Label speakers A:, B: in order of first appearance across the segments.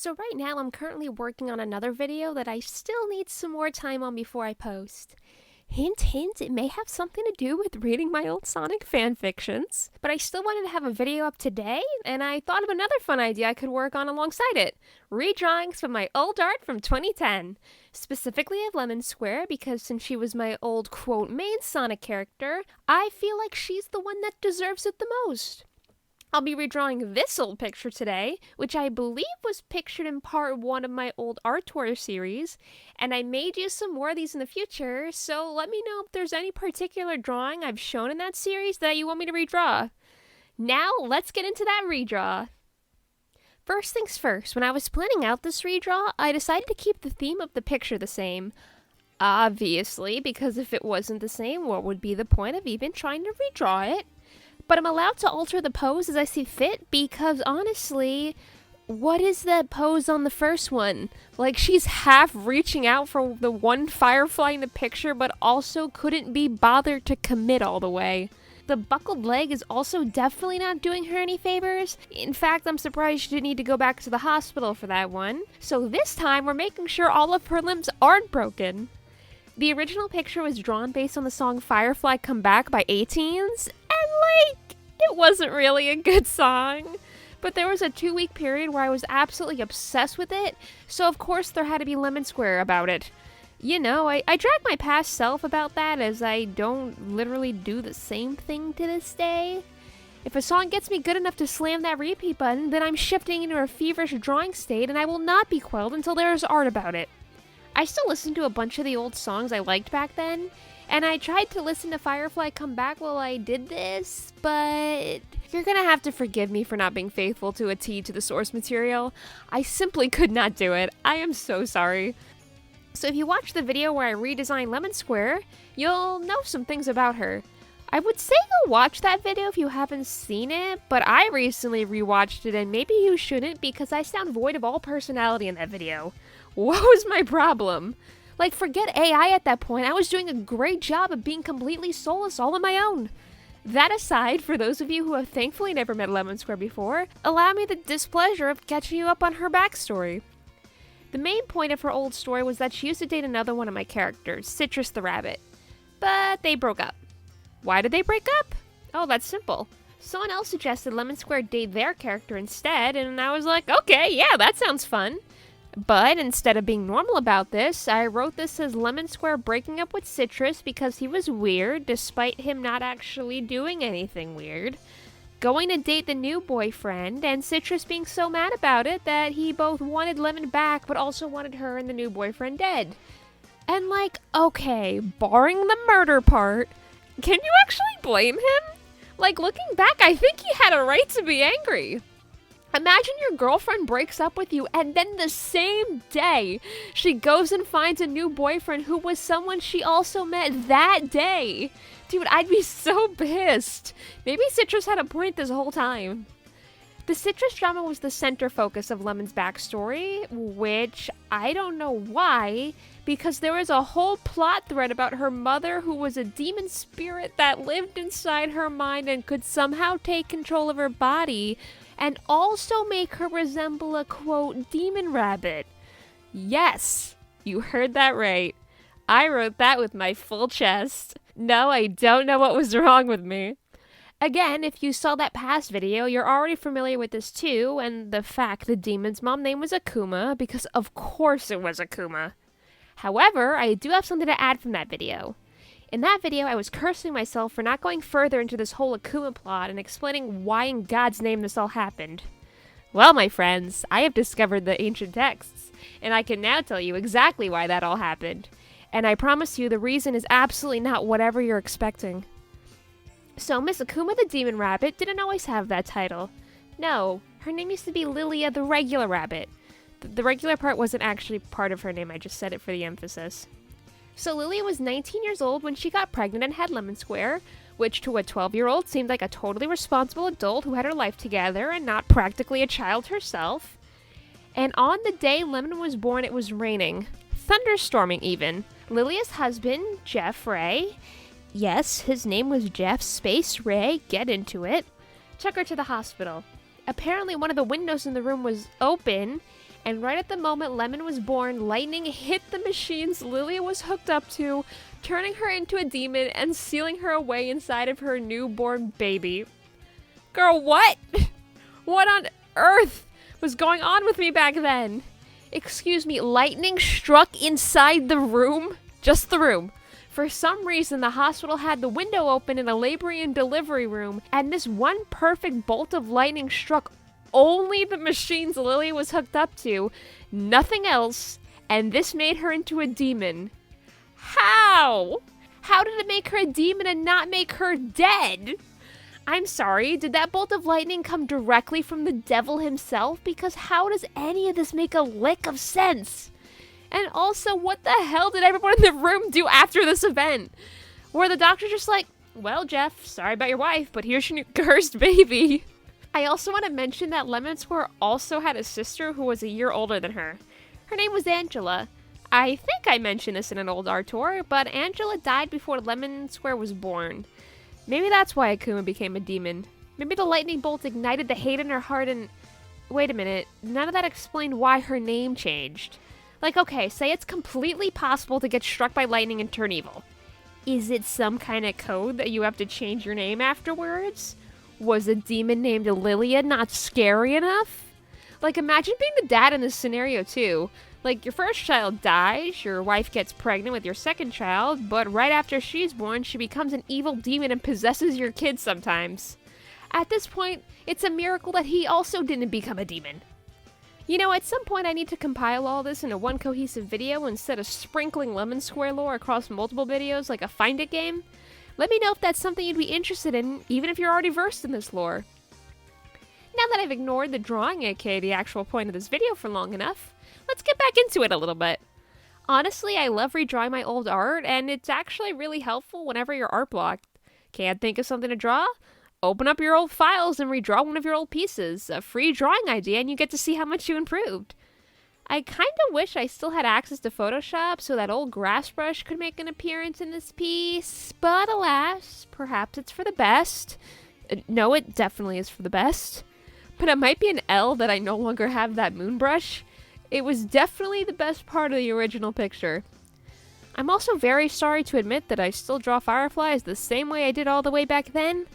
A: So right now I'm currently working on another video that I still need some more time on before I post. Hint, hint, it may have something to do with reading my old Sonic fanfictions. But I still wanted to have a video up today, and I thought of another fun idea I could work on alongside it. Redrawings from my old art from 2010. Specifically of Lemon Square, because since she was my old, quote, main Sonic character, I feel like she's the one that deserves it the most. I'll be redrawing this old picture today, which I believe was pictured in part 1 of my old art tour series, and I may do some more of these in the future, so let me know if there's any particular drawing I've shown in that series that you want me to redraw. Now, let's get into that redraw. First things first, when I was planning out this redraw, I decided to keep the theme of the picture the same. Obviously, because if it wasn't the same, what would be the point of even trying to redraw it? But I'm allowed to alter the pose as I see fit because, honestly, what is that pose on the first one? Like, she's half reaching out for the one firefly in the picture, but also couldn't be bothered to commit all the way. The buckled leg is also definitely not doing her any favors. In fact, I'm surprised she didn't need to go back to the hospital for that one. So this time, we're making sure all of her limbs aren't broken. The original picture was drawn based on the song Firefly Come Back by A-Teens, and it wasn't really a good song. But there was a 2-week period where I was absolutely obsessed with it, so of course there had to be Lemon Square about it. You know, I drag my past self about that as I don't literally do the same thing to this day. If a song gets me good enough to slam that repeat button, then I'm shifting into a feverish drawing state and I will not be quelled until there is art about it. I still listen to a bunch of the old songs I liked back then, and I tried to listen to Firefly Come Back while I did this, but you're gonna have to forgive me for not being faithful to a T to the source material. I simply could not do it. I am so sorry. So if you watch the video where I redesigned Lemon Square, you'll know some things about her. I would say go watch that video if you haven't seen it, but I recently rewatched it and maybe you shouldn't because I sound void of all personality in that video. What was my problem? Like, forget AI at that point, I was doing a great job of being completely soulless all on my own. That aside, for those of you who have thankfully never met Lemon Square before, allow me the displeasure of catching you up on her backstory. The main point of her old story was that she used to date another one of my characters, Citrus the Rabbit. But they broke up. Why did they break up? Oh, that's simple. Someone else suggested Lemon Square date their character instead, and I was like, okay, yeah, that sounds fun. But instead of being normal about this, I wrote this as Lemon Square breaking up with Citrus because he was weird, despite him not actually doing anything weird. Going to date the new boyfriend, and Citrus being so mad about it that he both wanted Lemon back, but also wanted her and the new boyfriend dead. And like, okay, barring the murder part, can you actually blame him? Like, looking back, I think he had a right to be angry. Imagine your girlfriend breaks up with you and then the same day, she goes and finds a new boyfriend who was someone she also met that day. Dude, I'd be so pissed. Maybe Citrus had a point this whole time. The Citrus drama was the center focus of Lemon's backstory, which I don't know why, because there was a whole plot thread about her mother who was a demon spirit that lived inside her mind and could somehow take control of her body, and also make her resemble a, quote, demon rabbit. Yes, you heard that right. I wrote that with my full chest. No, I don't know what was wrong with me. Again, if you saw that past video, you're already familiar with this too, and the fact the demon's mom name was Akuma, because of course it was Akuma. However, I do have something to add from that video. In that video, I was cursing myself for not going further into this whole Akuma plot and explaining why in God's name this all happened. Well, my friends, I have discovered the ancient texts, and I can now tell you exactly why that all happened. And I promise you the reason is absolutely not whatever you're expecting. So, Miss Akuma the Demon Rabbit didn't always have that title. No, her name used to be Lilia the Regular Rabbit. The regular part wasn't actually part of her name, I just said it for the emphasis. So Lilia was 19 years old when she got pregnant and had Lemon Square, which to a 12-year-old seemed like a totally responsible adult who had her life together and not practically a child herself. And on the day Lemon was born, it was raining. Thunderstorming even. Lilia's husband, Jeff Ray, yes, his name was Jeff Space Ray, get into it, took her to the hospital. Apparently one of the windows in the room was open, And right at the moment Lemon was born, lightning hit the machines Lilia was hooked up to, turning her into a demon and sealing her away inside of her newborn baby. Girl, what? What on earth was going on with me back then? Excuse me, lightning struck inside the room? Just the room. For some reason, the hospital had the window open in a labor and delivery room, and this one perfect bolt of lightning struck only the machines Lilia was hooked up to, nothing else, and this made her into a demon. How? How did it make her a demon and not make her dead? I'm sorry, did that bolt of lightning come directly from the devil himself? Because how does any of this make a lick of sense? And also, what the hell did everyone in the room do after this event? Were the doctors just like, well, Jeff, sorry about your wife, but here's your new cursed baby? I also want to mention that Lemon Square also had a sister who was a year older than her. Her name was Angela. I think I mentioned this in an old art tour, but Angela died before Lemon Square was born. Maybe that's why Akuma became a demon. Maybe the lightning bolt ignited the hate in her heart and... Wait a minute, none of that explained why her name changed. Like, okay, say it's completely possible to get struck by lightning and turn evil. Is it some kind of code that you have to change your name afterwards? Was a demon named Lilia not scary enough? Like, imagine being the dad in this scenario, too. Like, your first child dies, your wife gets pregnant with your second child, but right after she's born, she becomes an evil demon and possesses your kid sometimes. At this point, it's a miracle that he also didn't become a demon. You know, at some point I need to compile all this into one cohesive video instead of sprinkling Lemon Square lore across multiple videos like a Find It game. Let me know if that's something you'd be interested in, even if you're already versed in this lore. Now that I've ignored the drawing, aka the actual point of this video, for long enough, let's get back into it a little bit. Honestly, I love redrawing my old art, and it's actually really helpful whenever you're art blocked. Can't think of something to draw? Open up your old files and redraw one of your old pieces. A free drawing idea, and you get to see how much you improved. I kind of wish I still had access to Photoshop so that old grass brush could make an appearance in this piece, but alas, perhaps it's for the best. No, it definitely is for the best. But it might be an L that I no longer have that moon brush. It was definitely the best part of the original picture. I'm also very sorry to admit that I still draw fireflies the same way I did all the way back then,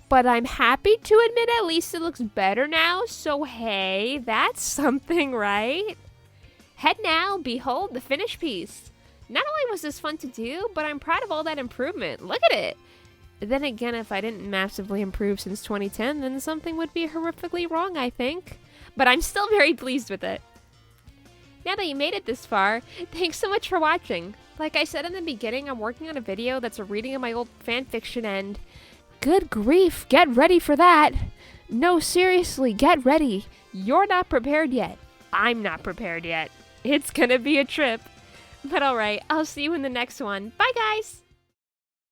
A: but I'm happy to admit at least it looks better now, so hey, that's something, right? Head now, behold the finished piece. Not only was this fun to do, but I'm proud of all that improvement. Look at it! Then again, if I didn't massively improve since 2010, then something would be horrifically wrong, I think. But I'm still very pleased with it. Now that you made it this far, thanks so much for watching. Like I said in the beginning, I'm working on a video that's a reading of my old fanfiction and... Good grief, get ready for that! No, seriously, get ready. You're not prepared yet. I'm not prepared yet. It's gonna be a trip. But alright, I'll see you in the next one. Bye guys!